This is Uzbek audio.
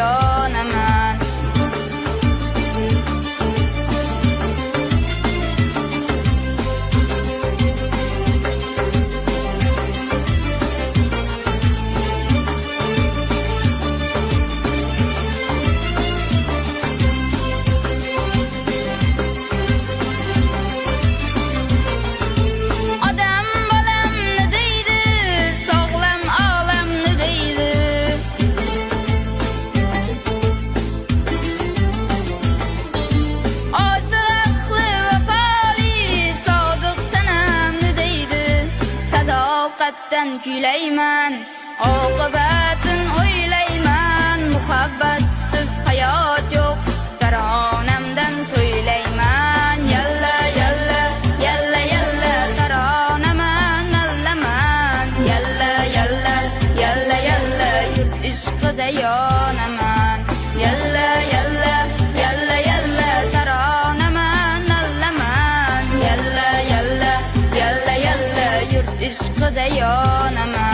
yonaman. Gülayman, oqibatin o'ylayman, muhabbatsiz hayot yo'q, taronamdan so'ylayman. Yalla yalla yalla yalla taronaman allaman, yalla yalla yalla yalla yurt ishqida yonaman. Yalla yalla yalla yalla taronaman allaman, yalla yalla yalla yalla yurt ishqida yonaman.